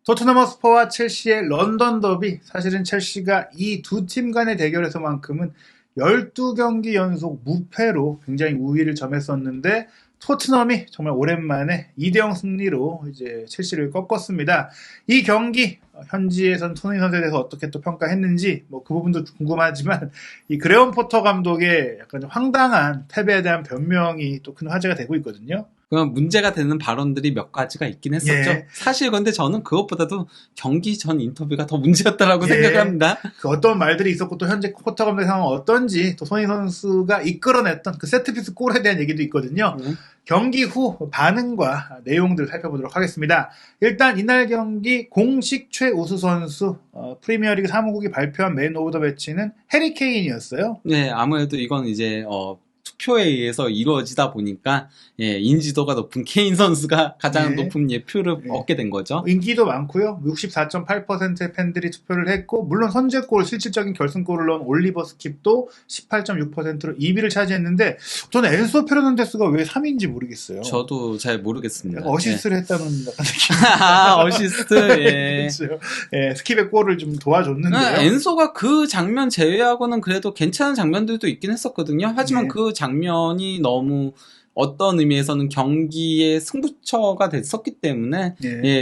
토트넘 허스퍼와 첼시의 런던 더비, 사실은 첼시가 이 두 팀 간의 대결에서만큼은 12경기 연속 무패로 굉장히 우위를 점했었는데 토트넘이 정말 오랜만에 2대0 승리로 이제 첼시를 꺾었습니다. 이 경기 현지에선 손흥민 선수에 대해서 어떻게 또 평가했는지 뭐 그 부분도 궁금하지만 이 그레엄 포터 감독의 약간 좀 황당한 패배에 대한 변명이 또 큰 화제가 되고 있거든요. 그럼 문제가 되는 발언들이 몇 가지가 있긴 했었죠. 예. 사실 근데 저는 그것보다도 경기 전 인터뷰가 더 문제였다라고 생각을 합니다. 그 어떤 말들이 있었고 또 현재 포터 감독의 상황은 어떤지 또 손흥민 선수가 이끌어냈던 그 세트피스 골에 대한 얘기도 있거든요. 경기 후 반응과 내용들을 살펴보도록 하겠습니다. 일단 이날 경기 공식 최우수 선수 프리미어리그 사무국이 발표한 맨 오브 더 매치는 해리 케인이었어요. 네, 아무래도 이건 이제 투표에 의해서 이루어지다 보니까 인지도가 높은 케인 선수가 가장 높은 표를 얻게 된 거죠. 인기도 많고요. 64.8%의 팬들이 투표를 했고 물론 선제골, 실질적인 결승골을 넣은 올리버 스킵도 18.6%로 2위를 차지했는데 저는 엔소 페르난데스가 왜 3위인지 모르겠어요. 저도 잘 모르겠습니다. 어시스트를 했다는 약간 느낌. 어시스트. 예. 그렇죠. 스킵의 골을 좀 도와줬는데요. 엔소가 그 장면 제외하고는 그래도 괜찮은 장면들도 있긴 했었거든요. 하지만 그 장면이 너무 어떤 의미에서는 경기의 승부처가 됐었기 때문에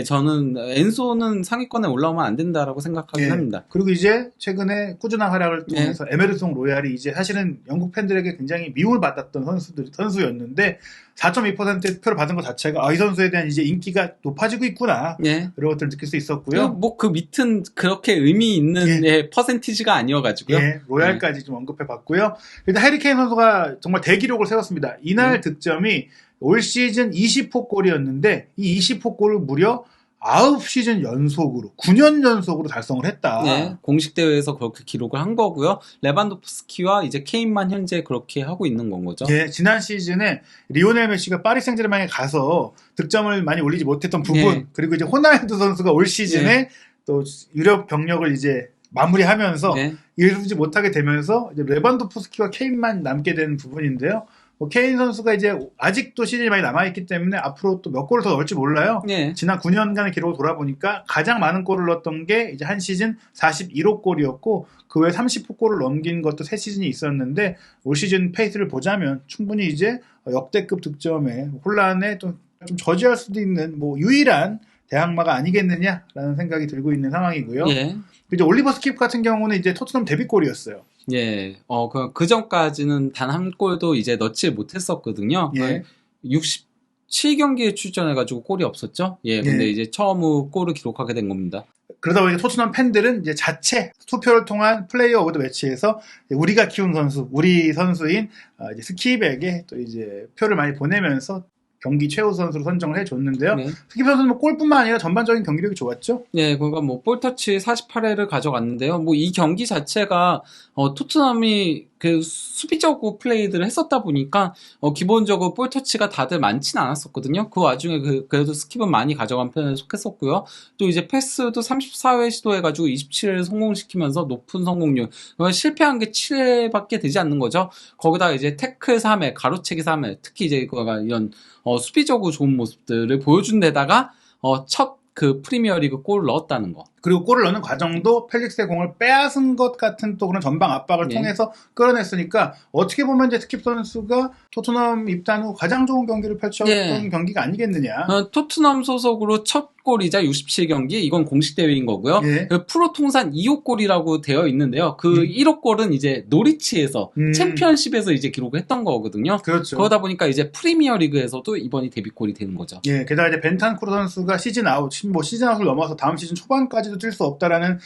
저는 엔소는 상위권에 올라오면 안 된다라고 생각하긴 합니다. 그리고 이제 최근에 꾸준한 활약을 통해서 에메르송 로얄이 이제 사실은 영국 팬들에게 굉장히 미움을 받았던 선수였는데 4.2%의 표를 받은 것 자체가 이 선수에 대한 이제 인기가 높아지고 있구나 이런 것들을 느낄 수 있었고요. 뭐 그 밑은 그렇게 의미 있는 퍼센티지가 아니어가지고요. 로얄까지 좀 언급해봤고요. 일단 해리 케인 선수가 정말 대기록을 세웠습니다. 이날 득점이 올 시즌 20호 골이었는데 이 20호 골을 무려 9시즌 연속으로 9년 연속으로 달성을 했다. 공식 대회에서 그렇게 기록을 한 거고요. 레반도프스키와 이제 케인만 현재 그렇게 하고 있는 건 거죠. 지난 시즌에 리오넬 메시가 파리 생제르맹에 가서 득점을 많이 올리지 못했던 부분, 그리고 이제 호날두 선수가 올 시즌에 또 유럽 경력을 이제 마무리하면서 이루지 못하게 되면서 이제 레반도프스키와 케인만 남게 된 부분인데요. 케인 선수가 이제 아직도 시즌이 많이 남아있기 때문에 앞으로 또 몇 골을 더 넣을지 몰라요. 지난 9년간의 기록을 돌아보니까 가장 많은 골을 넣었던 게 이제 한 시즌 41호 골이었고 그 외에 30호 골을 넘긴 것도 3시즌이 있었는데 올 시즌 페이스를 보자면 충분히 이제 역대급 득점에 혼란에 좀 저지할 수도 있는 뭐 유일한 대항마가 아니겠느냐라는 생각이 들고 있는 상황이고요. 이제 올리버 스킵 같은 경우는 이제 토트넘 데뷔골이었어요. 그 전까지는 단 한 골도 이제 넣지 못했었거든요. 67경기에 출전해가지고 골이 없었죠. 근데 이제 처음으로 골을 기록하게 된 겁니다. 그러다 보니까 토트넘 팬들은 이제 자체 투표를 통한 플레이어 오브 더 매치에서 우리가 키운 선수, 우리 선수인 이제 스킵에게 또 이제 표를 많이 보내면서 경기 최우 선수로 선정을 해줬는데요. 스킵 선수는 뭐 골뿐만 아니라 전반적인 경기력이 좋았죠. 그러니까 뭐 볼터치 48회를 가져갔는데요. 뭐 이 경기 자체가 토트넘이 그 수비적으로 플레이들을 했었다 보니까 기본적으로 볼터치가 다들 많지는 않았었거든요. 그 와중에 그래도 스킵은 많이 가져간 편에 속했었고요. 또 이제 패스도 34회 시도해가지고 27회를 성공시키면서 높은 성공률. 실패한 게 7회밖에 되지 않는 거죠. 거기다가 이제 태클 3회, 가로채기 3회, 특히 이제 이런 수비적으로 좋은 모습들을 보여준 데다가 첫 그 프리미어리그 골을 넣었다는 거. 그리고 골을 넣는 과정도 펠릭스의 공을 빼앗은 것 같은 또 그런 전방 압박을 통해서 끌어냈으니까 어떻게 보면 이제 스킵 선수가 토트넘 입단 후 가장 좋은 경기를 펼쳤던 경기가 아니겠느냐. 토트넘 소속으로 첫 골이자 67경기, 이건 공식 대회인 거고요. 프로 통산 2호 골이라고 되어 있는데요. 그 1호 골은 이제 노리치에서 챔피언십에서 이제 기록을 했던 거거든요. 그렇죠. 그러다 보니까 이제 프리미어 리그에서도 이번이 데뷔골이 되는 거죠. 게다가 이제 벤탄쿠르 선수가 시즌 아웃을 넘어서 다음 시즌 초반까지도 뛸 수 없다라는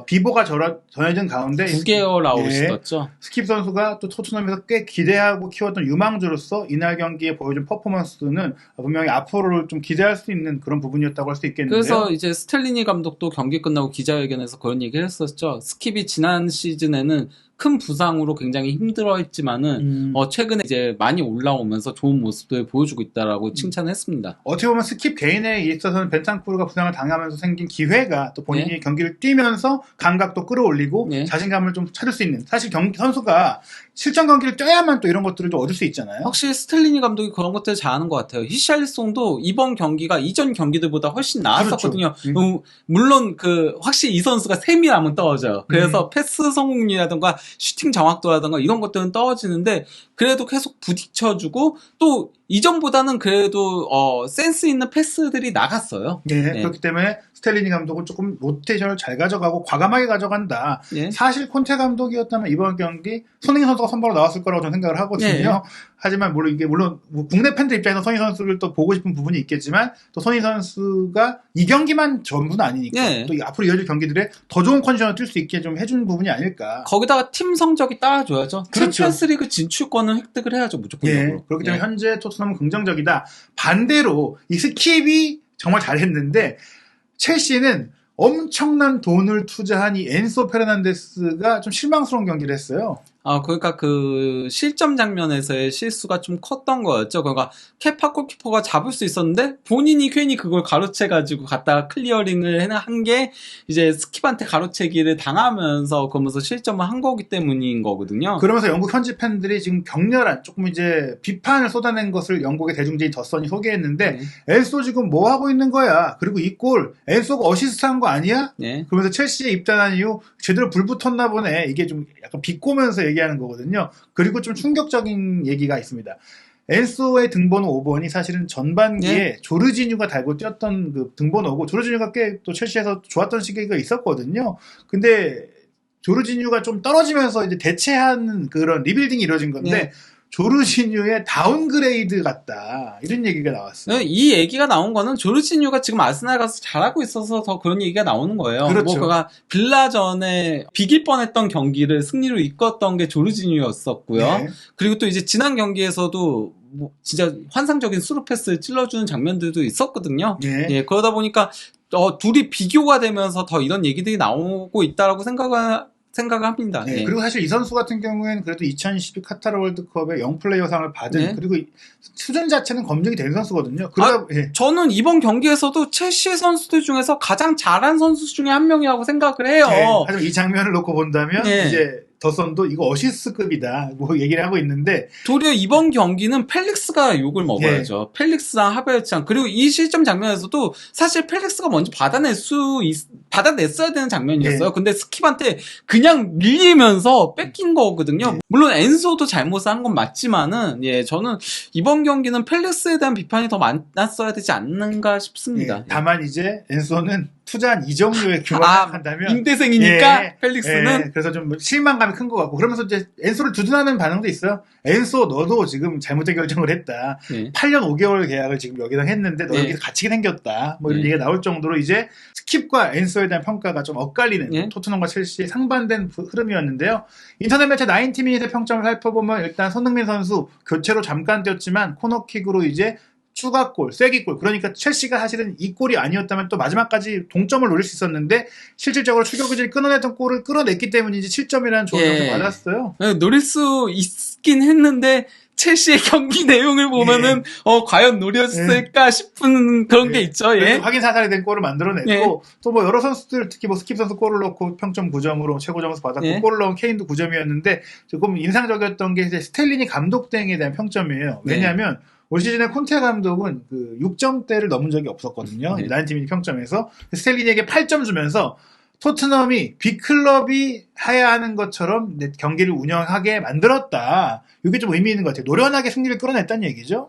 비보가 전해진 가운데 9개월 아웃이 떴죠. 스킵 선수가 또 토트넘에서 꽤 기대하고 키웠던 유망주로서 이날 경기에 보여준 퍼포먼스는 분명히 앞으로를 좀 기대할 수 있는 그런 부분이었다고 할 수 있겠는데요. 그래서 이제 스텔리니 감독도 경기 끝나고 기자회견에서 그런 얘기를 했었죠. 스킵이 지난 시즌에는 큰 부상으로 굉장히 힘들어했지만은 최근에 이제 많이 올라오면서 좋은 모습을 보여주고 있다라고 칭찬했습니다. 어떻게 보면 스킵 개인에 있어서는 벤탄쿠르가 부상을 당하면서 생긴 기회가 또 본인이 경기를 뛰면서 감각도 끌어올리고 자신감을 좀 찾을 수 있는, 사실 선수가 실전 경기를 뛰어야만 또 이런 것들을 좀 얻을 수 있잖아요. 확실히 스텔리니 감독이 그런 것들을 잘하는 것 같아요. 히샬리송도 이번 경기가 이전 경기들보다 훨씬 나았었거든요. 그렇죠. 물론 확실히 이 선수가 세밀함은 떨어져요. 그래서 패스 성공률이라든가 슈팅 정확도라든가 이런 것들은 떨어지는데 그래도 계속 부딪혀주고 또 이전보다는 그래도 센스 있는 패스들이 나갔어요. 그렇기 때문에 스텔리니 감독은 조금 로테이션을 잘 가져가고 과감하게 가져간다. 사실 콘테 감독이었다면 이번 경기 손흥민 선수가 선발로 나왔을 거라고 저는 생각을 하거든요. 하지만 물론 국내 팬들 입장에서 손흥민 선수를 또 보고 싶은 부분이 있겠지만 또 손흥민 선수가 이 경기만 전부는 아니니까 또 앞으로 이어질 경기들에 더 좋은 컨디션을 뛸 수 있게 좀 해주는 부분이 아닐까. 거기다가 팀 성적이 따라줘야죠. 그렇죠. 챔피언스리그 진출권은 획득을 해야죠, 무조건. 그렇기 때문에 현재 토트넘은 긍정적이다. 반대로 이 스킵이 정말 잘했는데 첼시는 엄청난 돈을 투자한 이 엔소 페르난데스가 좀 실망스러운 경기를 했어요. 그러니까 실점 장면에서의 실수가 좀 컸던 거였죠. 그러니까 케파 골키퍼가 잡을 수 있었는데 본인이 괜히 그걸 가로채가지고 갔다가 클리어링을 한 게 이제 스킵한테 가로채기를 당하면서 그러면서 실점을 한 거기 때문인 거거든요. 그러면서 영국 현지 팬들이 지금 격렬한 조금 이제 비판을 쏟아낸 것을 영국의 대중지인 더선이 소개했는데 엔소 지금 뭐 하고 있는 거야? 그리고 이 골 엔소가 어시스트한 거 아니야? 그러면서 첼시에 입단한 이후 제대로 불 붙었나 보네. 이게 좀 약간 비꼬면서 얘기하는 거거든요. 그리고 좀 충격적인 얘기가 있습니다. 엔소의 등번호 5번이 사실은 전반기에 조르지뉴가 달고 뛰었던 그 등번호고, 조르지뉴가 꽤 또 첼시에서 좋았던 시기가 있었거든요. 근데 조르지뉴가 좀 떨어지면서 이제 대체한 그런 리빌딩이 이루어진 건데 조르지뉴의 다운그레이드 같다, 이런 얘기가 나왔어요. 이 얘기가 나온 거는 조르지뉴가 지금 아스날 가서 잘하고 있어서 더 그런 얘기가 나오는 거예요. 그렇죠. 그가 빌라전에 비길 뻔했던 경기를 승리로 이끌었던 게 조르지뉴였었고요. 그리고 또 이제 지난 경기에서도 진짜 환상적인 스루 패스를 찔러주는 장면들도 있었거든요. 그러다 보니까 둘이 비교가 되면서 더 이런 얘기들이 나오고 있다라고 생각을 합니다. 그리고 사실 이 선수 같은 경우에는 그래도 2012 카타르 월드컵에 영플레이어상을 받은, 그리고 수준 자체는 검증이 된 선수거든요. 저는 이번 경기에서도 첼시 선수들 중에서 가장 잘한 선수 중에 한 명이라고 생각을 해요. 하지만 이 장면을 놓고 본다면 이제 더선도 이거 어시스트급이다 뭐 얘기를 하고 있는데, 도리어 이번 경기는 펠릭스가 욕을 먹어야죠. 펠릭스랑 하베르츠랑. 그리고 이 실점 장면에서도 사실 펠릭스가 먼저 받아냈어야 되는 장면이었어요. 근데 스킵한테 그냥 밀리면서 뺏긴 거거든요. 물론 엔소도 잘못을 한 건 맞지만은 저는 이번 경기는 펠릭스에 대한 비판이 더 많았어야 되지 않는가 싶습니다. 다만 이제 엔소는 투자한 이정료의 규모를 생각한다면 임대생이니까 펠릭스는 그래서 좀 실망감이 큰 것 같고, 그러면서 이제 엔소를 두둔하는 반응도 있어요. 엔소 너도 지금 잘못된 결정을 했다. 8년 5개월 계약을 지금 여기서 했는데 너 여기서 갇히게 생겼다. 뭐 이런 얘기가 나올 정도로 이제 스킵과 엔소에 대한 평가가 좀 엇갈리는 토트넘과 첼시의 상반된 흐름이었는데요. 인터넷 매체 나인티미닛의 평점을 살펴보면 일단 손흥민 선수 교체로 잠깐 뛰었지만 코너킥으로 이제 추가골, 쐐기골. 그러니까 첼시가 사실은 이 골이 아니었다면 또 마지막까지 동점을 노릴 수 있었는데 실질적으로 추격을 끊어냈던 골을 끌어냈기 때문인지 7점이라는 좋은 점수 받았어요. 노릴 수 있긴 했는데 첼시의 경기 내용을 보면은 과연 노렸을까 싶은 그런 게 있죠. 확인 사살이 된 골을 만들어냈고 또 뭐 여러 선수들, 특히 뭐 스킵 선수 골을 넣고 평점 9점으로 최고 점수 받았고 골을 넣은 케인도 9점이었는데 조금 인상적이었던 게 이제 스텔리니 감독 대행에 대한 평점이에요. 왜냐하면 올 시즌에 콘테 감독은 그 6점대를 넘은 적이 없었거든요. 나인티미닛 평점에서 스텔리니에게 8점 주면서 토트넘이 빅클럽이 해야 하는 것처럼 경기를 운영하게 만들었다. 이게 좀 의미 있는 것 같아요. 노련하게 승리를 끌어냈다는 얘기죠.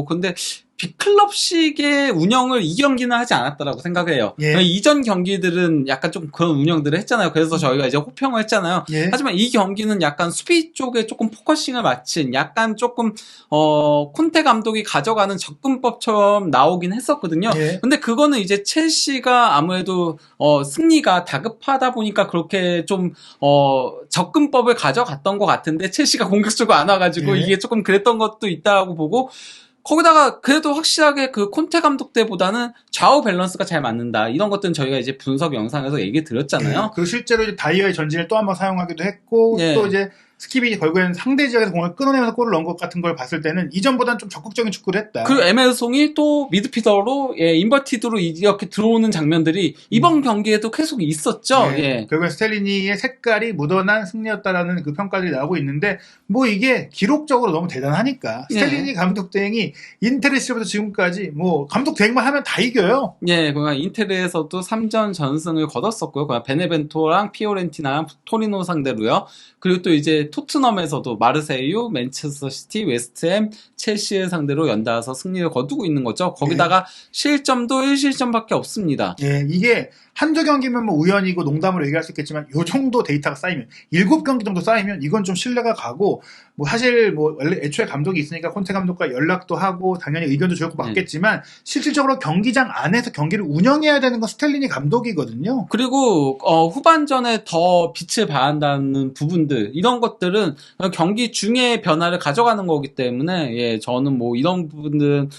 근데 빅클럽식의 운영을 이 경기는 하지 않았다라고 생각해요. 이전 경기들은 약간 좀 그런 운영들을 했잖아요. 그래서 저희가 이제 호평을 했잖아요. 하지만 이 경기는 약간 수비 쪽에 조금 포커싱을 맞춘, 약간 조금 콘테 감독이 가져가는 접근법처럼 나오긴 했었거든요. 근데 그거는 이제 첼시가 아무래도 승리가 다급하다 보니까 그렇게 좀 접근법을 가져갔던 것 같은데 첼시가 공격적으로 안 와가지고 이게 조금 그랬던 것도 있다고 보고, 거기다가 그래도 확실하게 그 콘테 감독 때보다는 좌우 밸런스가 잘 맞는다. 이런 것들은 저희가 이제 분석 영상에서 얘기 드렸잖아요. 네, 그리고 실제로 이제 다이어의 전진을 또 한번 사용하기도 했고, 예. 또 이제 스킵이 결국에는 상대 지역에서 공을 끊어내면서 골을 넣은 것 같은 걸 봤을 때는 이전보다는 좀 적극적인 축구를 했다. 그리고 에멜송이 또 미드피더로 인버티드로 이렇게 들어오는 장면들이 이번 경기에도 계속 있었죠. 네, 예. 결국엔 스텔리니의 색깔이 묻어난 승리였다라는 그 평가들이 나오고 있는데, 뭐 이게 기록적으로 너무 대단하니까 스텔리니 감독 대행이 인테르 시절부터 지금까지 뭐 감독 대행만 하면 다 이겨요. 예, 그러니까 인테르에서도 3전 전승을 거뒀었고요. 그러니까 베네벤토랑 피오렌티나랑 토리노 상대로요. 그리고 또 이제 토트넘에서도 마르세유, 맨체스터 시티, 웨스트햄, 첼시를 상대로 연달아서 승리를 거두고 있는 거죠. 거기다가 실점도 1실점밖에 없습니다. 예, 이게 한두 경기면 뭐 우연이고 농담으로 얘기할 수 있겠지만 요 정도 데이터가 쌓이면 7경기 정도 쌓이면 이건 좀 신뢰가 가고 뭐 사실 뭐 원래 애초에 감독이 있으니까 콘테 감독과 연락도 하고 당연히 의견도 주고 받겠지만 실질적으로 경기장 안에서 경기를 운영해야 되는 건 스텔리니 감독이거든요. 그리고 후반전에 더 빛을 발한다는 부분들 이런 것들은 경기 중에 변화를 가져가는 거기 때문에 예, 저는 뭐 이런 부분들은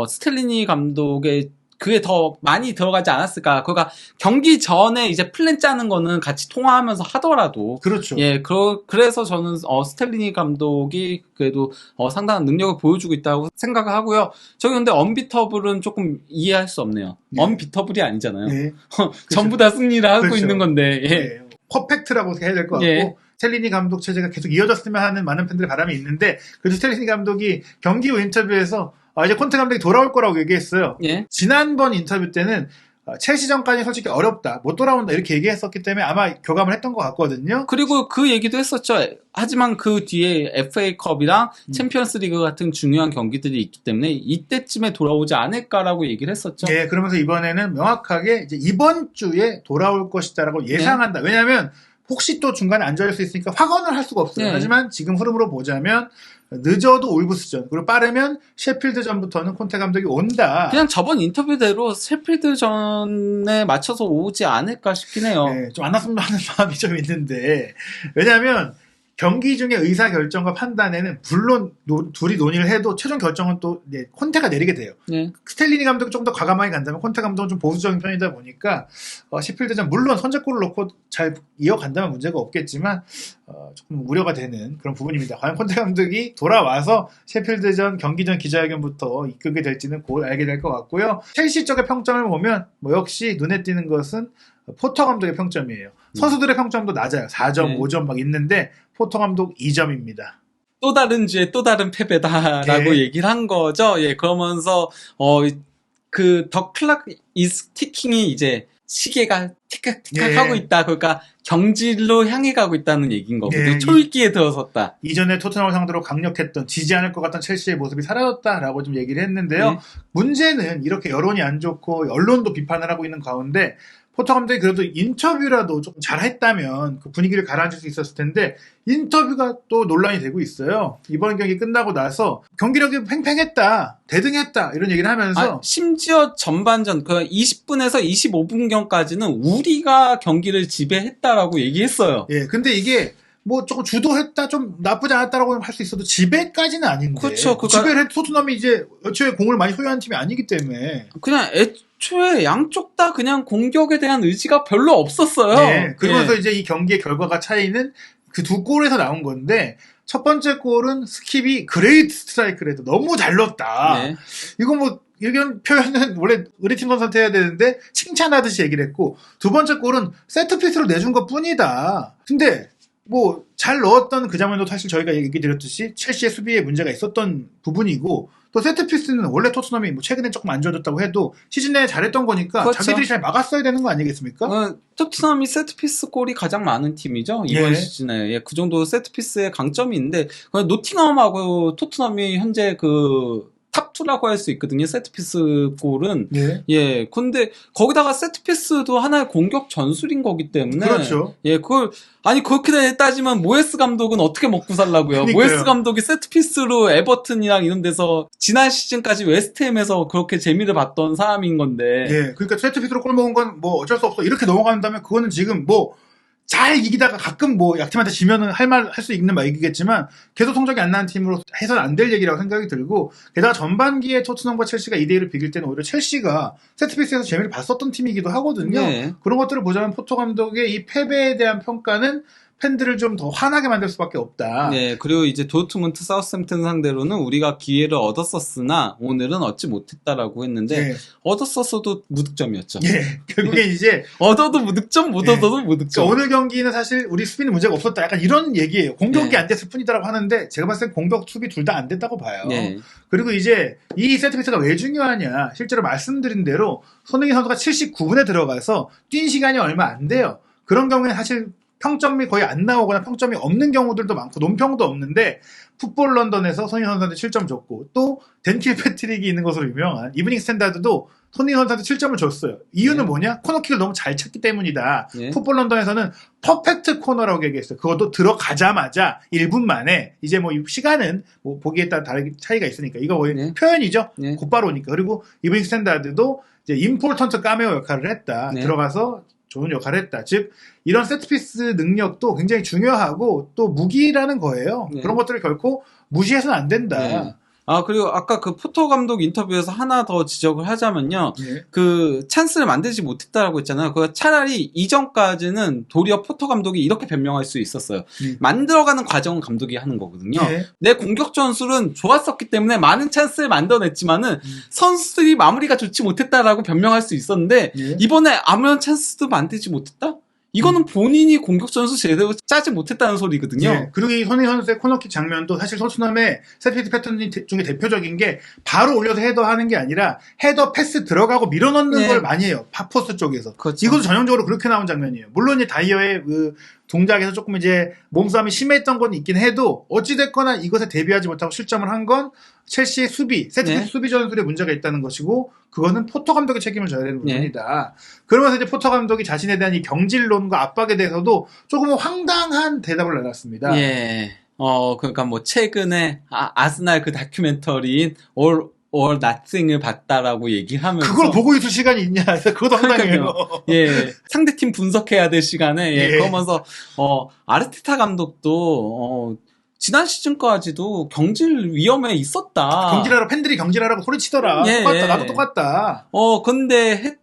스텔리니 감독의 그게 더 많이 들어가지 않았을까. 그러니까 경기 전에 이제 플랜 짜는 거는 같이 통화하면서 하더라도. 그렇죠. 예, 그래서 저는 스텔리니 감독이 그래도 상당한 능력을 보여주고 있다고 생각을 하고요. 저기 근데 언비터블은 조금 이해할 수 없네요. 네. 언비터블이 아니잖아요. 네. 전부 다 승리를 하고 그렇죠. 있는 건데. 예. 네. 퍼펙트라고 해야 될 것 같고. 예. 스텔리니 감독 체제가 계속 이어졌으면 하는 많은 팬들의 바람이 있는데 그래도 스텔리니 감독이 경기 후 인터뷰에서 이제 콘테 감독이 돌아올 거라고 얘기했어요. 예. 지난번 인터뷰 때는 첼시전까지 솔직히 어렵다, 못 돌아온다 이렇게 얘기했었기 때문에 아마 교감을 했던 것 같거든요. 그리고 그 얘기도 했었죠. 하지만 그 뒤에 FA컵이랑 챔피언스리그 같은 중요한 경기들이 있기 때문에 이때쯤에 돌아오지 않을까라고 얘기를 했었죠. 예, 그러면서 이번에는 명확하게 이제 이번 주에 돌아올 것이다라고 예상한다. 왜냐하면 혹시 또 중간에 안 좋아질 수 있으니까 확언을 할 수가 없어요. 하지만 지금 흐름으로 보자면 늦어도 울브스전 그리고 빠르면 셰필드전부터는 콘테 감독이 온다. 그냥 저번 인터뷰대로 셰필드전에 맞춰서 오지 않을까 싶긴 해요. 네, 좀 안 왔으면 하는 마음이 좀 있는데 왜냐하면 경기 중에 의사결정과 판단에는 물론 둘이 논의를 해도 최종 결정은 또 콘테가 내리게 돼요. 네. 스텔리니 감독이 좀 더 과감하게 간다면 콘테 감독은 좀 보수적인 편이다 보니까 셰필드전 물론 선제골을 넣고 잘 이어간다면 문제가 없겠지만 조금 우려가 되는 그런 부분입니다. 과연 콘테 감독이 돌아와서 셰필드전 경기전 기자회견부터 이끌게 될지는 곧 알게 될 것 같고요. 첼시 쪽의 평점을 보면 뭐 역시 눈에 띄는 것은 포터 감독의 평점이에요. 선수들의 평점도 낮아요. 4점, 5점 막 있는데 포터 감독 2점입니다. 또 다른 주에 또 다른 패배다라고 얘기를 한 거죠. 예, 그러면서 그 더 클락 이즈 티킹이 이제 시계가 티깍티깍 하고 있다. 그러니까 경질로 향해 가고 있다는 얘기인 거거든요. 초읽기에 들어섰다. 이전에 토트넘을 상대로 강력했던 지지 않을 것 같던 첼시의 모습이 사라졌다라고 좀 얘기를 했는데요. 문제는 이렇게 여론이 안 좋고 언론도 비판을 하고 있는 가운데 포터 감독이 그래도 인터뷰라도 조금 잘했다면 그 분위기를 가라앉힐 수 있었을 텐데 인터뷰가 또 논란이 되고 있어요. 이번 경기 끝나고 나서 경기력이 팽팽했다, 대등했다 이런 얘기를 하면서 심지어 전반전 그 20분에서 25분경까지는 우리가 경기를 지배했다라고 얘기했어요. 예, 근데 이게 뭐 조금 주도했다, 좀 나쁘지 않았다라고 할 수 있어도 지배까지는 아닌데. 그렇죠. 지배를 해도 토트넘이 이제 애초에 공을 많이 소유한 팀이 아니기 때문에. 그냥 애초에 양쪽 다 그냥 공격에 대한 의지가 별로 없었어요. 네. 그러면서 이제 이 경기의 결과가 차이는 그 두 골에서 나온 건데 첫 번째 골은 스킵이 그레이트 스트라이크를 해도 너무 잘 넣었다. 네. 이거 뭐 의견 표현은 원래 우리 팀 선수한테 해야 되는데 칭찬하듯이 얘기를 했고 두 번째 골은 세트피스로 내준 것 뿐이다. 근데 뭐 잘 넣었던 그 장면도 사실 저희가 얘기 드렸듯이 첼시의 수비에 문제가 있었던 부분이고 또 세트피스는 원래 토트넘이 뭐 최근에 조금 안 좋아졌다고 해도 시즌 내에 잘했던 거니까 그렇죠. 자기들이 잘 막았어야 되는 거 아니겠습니까? 토트넘이 세트피스 골이 가장 많은 팀이죠 이번 시즌에. 예, 그 정도 세트피스의 강점이 있는데 노팅엄하고 토트넘이 현재 그 탑2라고 할 수 있거든요. 세트피스 골은. 예. 근데 거기다가 세트피스도 하나의 공격 전술인 거기 때문에. 그렇죠. 예, 그걸 아니 그렇게 따지면 모에스 감독은 어떻게 먹고 살라고요. 그러니까요. 모에스 감독이 세트피스로 에버튼이랑 이런 데서 지난 시즌까지 웨스트햄에서 그렇게 재미를 봤던 사람인 건데. 예. 그러니까 세트피스로 골 먹은 건 뭐 어쩔 수 없어. 이렇게 넘어간다면 그거는 지금 뭐 잘 이기다가 가끔 뭐 약팀한테 지면은 할 수 있는 얘기겠지만 계속 성적이 안 나는 팀으로 해서는 안 될 얘기라고 생각이 들고 게다가 전반기에 토트넘과 첼시가 2대1을 비길 때는 오히려 첼시가 세트피스에서 재미를 봤었던 팀이기도 하거든요. 네. 그런 것들을 보자면 포토 감독의 이 패배에 대한 평가는 팬들을 좀 더 화나게 만들 수밖에 없다. 네, 그리고 이제 도트문트 사우스햄튼 상대로는 우리가 기회를 얻었었으나 오늘은 얻지 못했다라고 했는데 예. 얻었었어도 무득점이었죠. 예. 결국엔 이제 얻어도 무득점, 못 얻어도 무득점. 그러니까 오늘 경기는 사실 우리 수비는 문제가 없었다. 약간 이런 얘기예요. 공격이 네. 안 됐을 뿐이다라고 하는데 제가 봤을 땐 공격, 수비 둘 다 안 됐다고 봐요. 네. 그리고 이제 이 세트피스가 왜 중요하냐. 실제로 말씀드린 대로 손흥민 선수가 79분에 들어가서 뛴 시간이 얼마 안 돼요. 그런 경우에는 사실 평점이 거의 안 나오거나 평점이 없는 경우들도 많고 논평도 없는데 풋볼 런던에서 손흥민 선수한테 7점 줬고 또 댄킬 패트릭이 있는 것으로 유명한 이브닝 스탠다드도 손흥민 선수한테 7점을 줬어요. 이유는 네. 뭐냐? 코너킥을 너무 잘 찼기 때문이다. 네. 풋볼 런던에서는 퍼펙트 코너라고 얘기했어요. 그것도 들어가자마자 1분 만에 이제 뭐 시간은 뭐 보기에 따라 다르게 차이가 있으니까 이거 거의 네. 표현이죠. 네. 곧바로 오니까. 그리고 이브닝 스탠다드도 이제 임포턴트 까메오 역할을 했다. 네. 들어가서 좋은 역할을 했다. 즉 이런 세트피스 능력도 굉장히 중요하고 또 무기라는 거예요. 네. 그런 것들을 결코 무시해서는 안 된다. 네. 아, 그리고 아까 그 포터 감독 인터뷰에서 하나 더 지적을 하자면요. 네. 그 찬스를 만들지 못했다라고 했잖아요. 그 차라리 이전까지는 도리어 포터 감독이 이렇게 변명할 수 있었어요. 만들어가는 과정은 감독이 하는 거거든요. 네. 내 공격 전술은 좋았었기 때문에 많은 찬스를 만들어냈지만은 선수들이 마무리가 좋지 못했다라고 변명할 수 있었는데 네. 이번에 아무런 찬스도 만들지 못했다? 이거는 본인이 공격 전술 제대로 짜지 못했다는 소리거든요. 네. 그리고 이 손흥민 선수의 코너킥 장면도 사실 토트넘의 세트피스 패턴 중에 대표적인 게 바로 올려서 헤더하는 게 아니라 헤더 패스 들어가고 밀어넣는 네. 걸 많이 해요. 파포스 쪽에서. 그렇죠. 이것도 전형적으로 그렇게 나온 장면이에요. 물론 이제 다이어의 그 동작에서 조금 이제 몸싸움이 심했던 건 있긴 해도 어찌됐거나 이것에 대비하지 못하고 실점을 한 건 첼시의 수비, 세트피스 네. 수비 전술에 문제가 있다는 것이고 그거는 포터 감독의 책임을 져야 되는 네. 부분이다. 그러면서 이제 포터 감독이 자신에 대한 이 경질론과 압박에 대해서도 조금 황당한 대답을 내놨습니다. 예. 그러니까 뭐 최근에 아스날 그 다큐멘터리인 All Nothing을 봤다라고 얘기하면서 그걸 보고 있을 시간이 있냐? 그것도 황당해요. 예, 상대팀 분석해야 될 시간에 예. 그러면서 아르테타 감독도 지난 시즌까지도 경질 위험에 있었다. 경질하라 팬들이 경질하라고 소리치더라. 예, 똑같다. 예. 나도 똑같다. 근데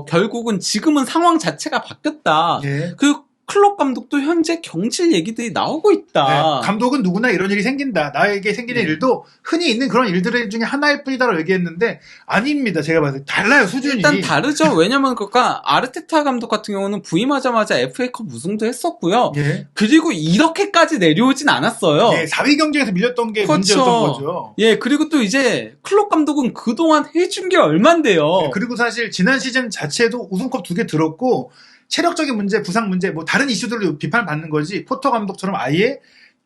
결국은 지금은 상황 자체가 바뀌었다. 예. 그 클롭 감독도 현재 경질 얘기들이 나오고 있다. 네, 감독은 누구나 이런 일이 생긴다. 나에게 생기는 네. 일도 흔히 있는 그런 일들 중에 하나일 뿐이다라고 얘기했는데 아닙니다. 제가 봤을 때 달라요 수준이. 일단 다르죠. 왜냐면 그니까 아르테타 감독 같은 경우는 부임하자마자 FA컵 우승도 했었고요. 예. 그리고 이렇게까지 내려오진 않았어요. 예, 4위 경쟁에서 밀렸던 게 그렇죠. 문제였던 거죠. 예, 그리고 또 이제 클롭 감독은 그동안 해준 게 얼만데요. 예, 그리고 사실 지난 시즌 자체도 우승컵 2개 들었고 체력적인 문제, 부상 문제, 뭐 다른 이슈들로 비판받는 거지 포터 감독처럼 아예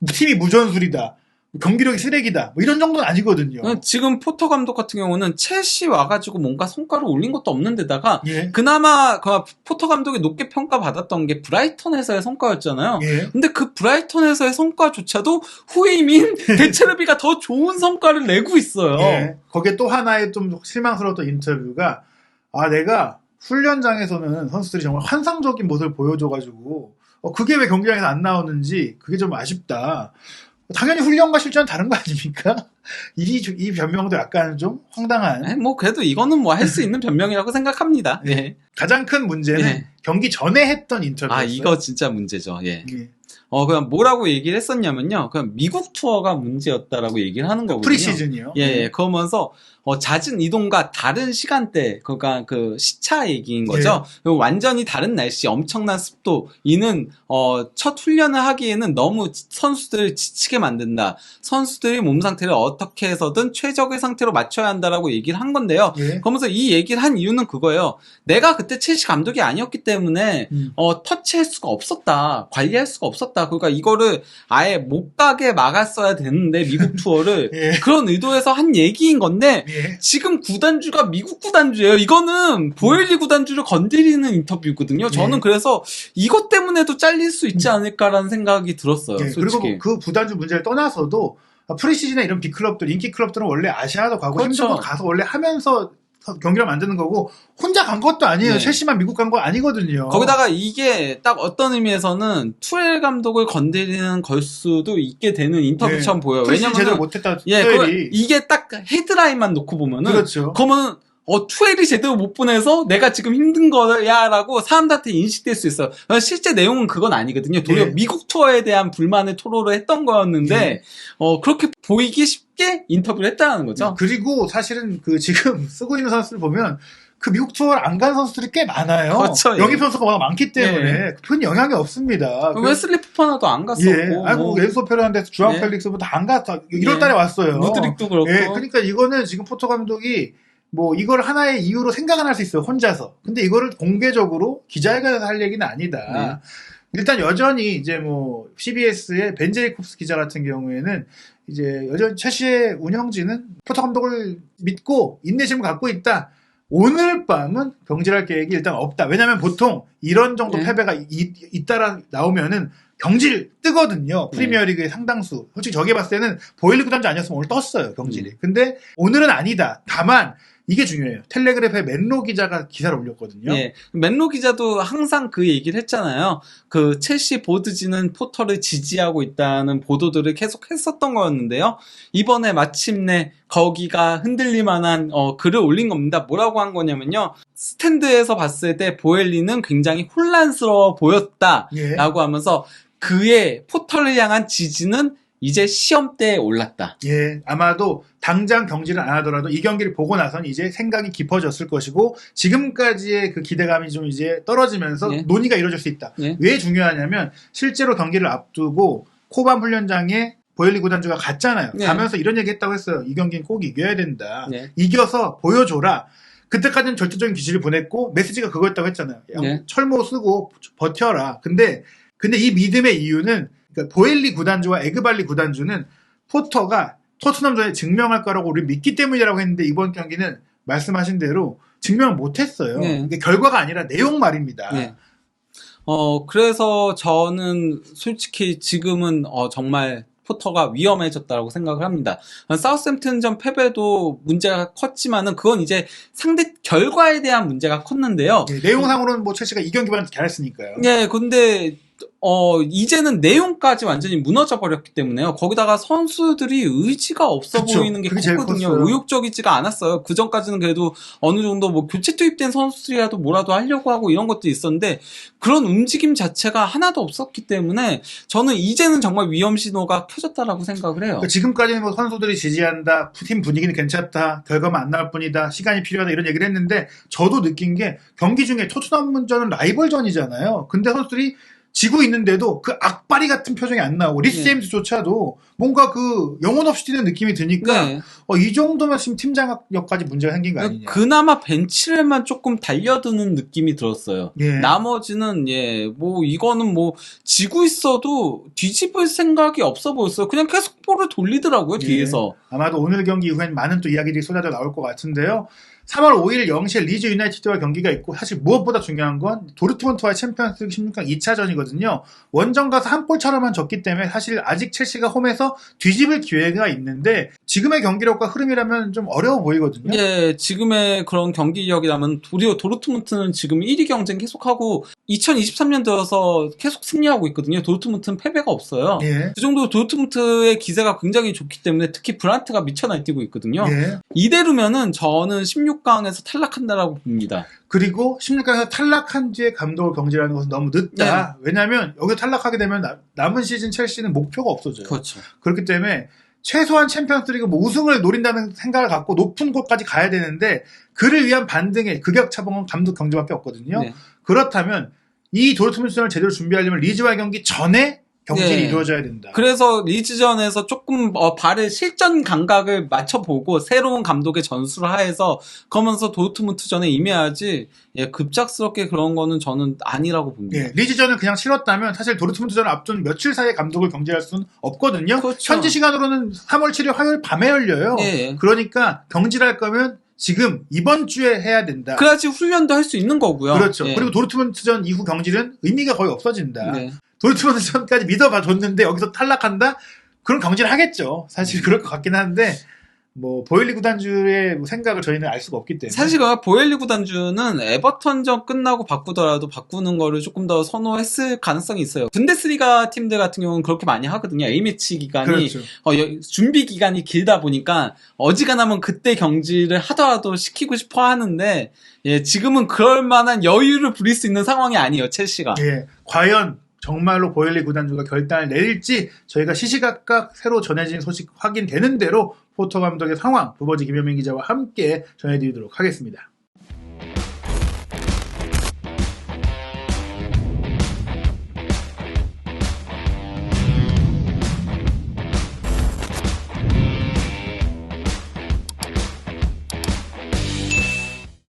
팀이 무전술이다, 경기력이 쓰레기다, 뭐 이런 정도는 아니거든요. 지금 포터 감독 같은 경우는 첼시 와가지고 뭔가 성과를 올린 것도 없는 데다가 예. 그나마 그 포터 감독이 높게 평가받았던 게 브라이턴에서의 성과였잖아요. 예. 근데 그 브라이턴에서의 성과조차도 후임인 데체르비가 더 좋은 성과를 내고 있어요. 예. 거기에 또 하나의 좀 실망스러웠던 인터뷰가 내가 훈련장에서는 선수들이 정말 환상적인 모습을 보여줘가지고 그게 왜 경기장에서 안 나오는지 그게 좀 아쉽다. 당연히 훈련과 실전은 다른 거 아닙니까? 이 변명도 약간 좀 황당한. 뭐 그래도 이거는 뭐 할 수 있는 변명이라고 생각합니다. 예. 가장 큰 문제는 예. 경기 전에 했던 인터뷰였어요. 이거 진짜 문제죠. 예. 예. 그냥 뭐라고 얘기를 했었냐면요. 그냥 미국 투어가 문제였다라고 얘기를 하는 거거든요. 프리시즌이요. 예. 그러면서 잦은 이동과 다른 시간대, 그러니까 그 시차 얘기인 거죠. 그리고 완전히 다른 날씨, 엄청난 습도, 이는 첫 훈련을 하기에는 너무 선수들을 지치게 만든다. 선수들이 몸 상태를 어떻게 해서든 최적의 상태로 맞춰야 한다라고 얘기를 한 건데요. 예. 그러면서 이 얘기를 한 이유는 그거예요. 내가 그때 첼시 감독이 아니었기 때문에 터치할 수가 없었다. 관리할 수가 없었다. 그러니까 이거를 아예 못 가게 막았어야 되는데 미국 투어를 예. 그런 의도에서 한 얘기인 건데 예. 지금 구단주가 미국 구단주예요. 이거는 보엘리 구단주를 건드리는 인터뷰거든요. 저는 예. 그래서 이것 때문에도 잘릴 수 있지 않을까라는 생각이 들었어요. 예. 솔직히. 그리고 그 구단주 문제를 떠나서도 프리시즌에 이런 빅클럽들, 인기 클럽들은 원래 아시아도 가고 그렇죠. 힘든 곳 가서 원래 하면서 경기를 만드는 거고 혼자 간 것도 아니에요. 네. 첼시만 미국 간 거 아니거든요. 거기다가 이게 딱 어떤 의미에서는 투엘 감독을 건드리는 걸 수도 있게 되는 인터뷰처럼 보여요. 왜냐면 제대로 못했다. 이게 딱 헤드라인만 놓고 보면은 그렇죠. 그러면 투엘이 제대로 못 보내서 내가 지금 힘든 거야라고 사람들한테 인식될 수 있어요. 실제 내용은 그건 아니거든요. 도리어 미국 투어에 대한 불만을 토로를 했던 거였는데 그렇게 보이기 쉽게 인터뷰를 했다는 거죠. 그리고 사실은 그 지금 쓰고 있는 선수들 보면 그 미국 투어를 안 간 선수들이 꽤 많아요. 그렇죠. 영입 선수가 워낙 많기 때문에 큰 영향이 없습니다. 웨슬리 포파나도 안 갔었고. 아이고 엔소 페르난데스, 주앙 펠릭스도 다 안 갔다. 1월달에 왔어요. 무드릭도 그렇고. 그러니까 이거는 지금 포터 감독이 뭐 이걸 하나의 이유로 생각은 할 수 있어요. 혼자서. 근데 이거를 공개적으로 기자회견에서 할 얘기는 아니다. 일단 여전히 이제 뭐 CBS의 벤 제이콥스 기자 같은 경우에는 이제 여전히 첼시의 운영진은 포터 감독을 믿고 인내심을 갖고 있다. 오늘 밤은 경질할 계획이 일단 없다. 왜냐면 보통 이런 정도 패배가 잇따라 나오면은 경질 뜨거든요. 프리미어리그의 상당수. 솔직히 저게 봤을 때는 보일리 구단주 아니었으면 오늘 떴어요. 경질이. 근데 오늘은 아니다. 다만 이게 중요해요. 텔레그래프의 맨로 기자가 기사를 올렸거든요. 맨로 기자도 항상 그 얘기를 했잖아요. 그 첼시 보드지는 포터를 지지하고 있다는 보도들을 계속 했었던 거였는데요. 이번에 마침내 거기가 흔들릴 만한 글을 올린 겁니다. 뭐라고 한 거냐면요. 스탠드에서 봤을 때 보엘리는 굉장히 혼란스러워 보였다라고 하면서 그의 포터를 향한 지지는 이제 시험대에 올랐다. 아마도 당장 경질을 안 하더라도 이 경기를 보고 나선 이제 생각이 깊어졌을 것이고 지금까지의 그 기대감이 좀 이제 떨어지면서 논의가 이루어질 수 있다. 왜 중요하냐면 실제로 경기를 앞두고 코반 훈련장에 보엘리 구단주가 갔잖아요. 가면서 이런 얘기 했다고 했어요. 이 경기는 꼭 이겨야 된다. 이겨서 보여줘라. 그때까지는 절대적인 기질을 보냈고 메시지가 그거였다고 했잖아요. 철모 쓰고 버텨라. 근데 이 믿음의 이유는 그러니까 보엘리 구단주와 에그발리 구단주는 포터가 토트넘전에 증명할 거라고 우리 믿기 때문이라고 했는데 이번 경기는 말씀하신 대로 증명을 못했어요. 이게 결과가 아니라 내용 말입니다. 그래서 저는 솔직히 지금은 정말 포터가 위험해졌다고 생각을 합니다. 사우스햄튼전 패배도 문제가 컸지만은 그건 이제 상대 결과에 대한 문제가 컸는데요. 내용상으로는 뭐 첼시가 이 경기만 잘했으니까요. 근데 이제는 내용까지 완전히 무너져 버렸기 때문에요. 거기다가 선수들이 의지가 없어 보이는 게 컸거든요. 의욕적이지가 않았어요. 그 전까지는 그래도 어느 정도 뭐 교체 투입된 선수들이라도 뭐라도 하려고 하고 이런 것도 있었는데 그런 움직임 자체가 하나도 없었기 때문에 저는 이제는 정말 위험 신호가 켜졌다라고 생각을 해요. 그러니까 지금까지는 뭐 선수들이 지지한다, 팀 분위기는 괜찮다, 결과만 안 나올 뿐이다, 시간이 필요하다 이런 얘기를 했는데 저도 느낀 게 경기 중에 토트넘전은 라이벌전이잖아요. 근데 선수들이 지고 있는데도 그 악바리 같은 표정이 안 나오고 리스 제임스조차도 뭔가 그 영혼 없이 뛰는 느낌이 드니까 이 정도면 지금 팀장역까지 문제가 생긴 거 아니냐. 그나마 벤치를만 조금 달려드는 느낌이 들었어요. 나머지는 뭐 이거는 뭐 지고 있어도 뒤집을 생각이 없어 보였어요. 그냥 계속 볼을 돌리더라고요. 뒤에서. 아마도 오늘 경기 이후엔 많은 또 이야기들이 쏟아져 나올 것 같은데요. 3월 5일 0시에 리즈 유나이티드와 경기가 있고 사실 무엇보다 중요한 건 도르트문트와의 챔피언스리그 16강 2차전이거든요. 원정 가서 한 골 차로만 졌기 때문에 사실 아직 첼시가 홈에서 뒤집을 기회가 있는데 지금의 경기력과 흐름이라면 좀 어려워 보이거든요. 지금의 그런 경기력이라면 도리어 도르트문트는 지금 1위 경쟁 계속하고 2023년 들어서 계속 승리하고 있거든요. 도르트문트는 패배가 없어요. 그 정도로 도르트문트의 기세가 굉장히 좋기 때문에 특히 브란트가 미쳐 날뛰고 있거든요. 이대로면은 저는 16강에서 탈락한다라고 봅니다. 그리고 16강에서 탈락한 뒤에 감독을 경질하는 것은 너무 늦다. 왜냐하면 여기서 탈락하게 되면 남은 시즌 첼시는 목표가 없어져요. 그렇죠. 그렇기 때문에 최소한 챔피언스리그 뭐 우승을 노린다는 생각을 갖고 높은 곳까지 가야 되는데 그를 위한 반등의 극약차봉은 감독 경질밖에 없거든요. 그렇다면 이 도르트문트전을 제대로 준비하려면 리즈와의 경기 전에 경질이 이루어져야 된다. 그래서 리즈전에서 조금 발의 실전 감각을 맞춰보고 새로운 감독의 전술을 하에서 그러면서 도르트문트전에 임해야지 급작스럽게 그런 거는 저는 아니라고 봅니다. 리즈전을 그냥 치렀다면 사실 도르트문트전을 앞둔 며칠 사이에 감독을 경질할 수는 없거든요. 그렇죠. 현지 시간으로는 3월 7일 화요일 밤에 열려요. 그러니까 경질할 거면 지금 이번 주에 해야 된다. 그래야지 훈련도 할 수 있는 거고요. 그렇죠. 그리고 도르트문트전 이후 경질은 의미가 거의 없어진다. 도르트문트전까지 믿어봐 줬는데 여기서 탈락한다? 그럼 경질하겠죠. 사실 그럴 것 같긴 한데 뭐 보일리 구단주의 생각을 저희는 알 수가 없기 때문에 사실 보엘리 구단주는 에버턴전 끝나고 바꾸더라도 바꾸는 거를 조금 더 선호했을 가능성이 있어요. 분데스리가 팀들 같은 경우는 그렇게 많이 하거든요. A매치 기간이 그렇죠. 준비 기간이 길다 보니까 어지간하면 그때 경기를 하더라도 시키고 싶어 하는데 예, 지금은 그럴 만한 여유를 부릴 수 있는 상황이 아니에요. 첼시가. 예, 과연 정말로 보일리 구단주가 결단을 내릴지 저희가 시시각각 새로 전해진 소식 확인되는 대로 포터 감독의 상황, 부버지 김현민 기자와 함께 전해드리도록 하겠습니다.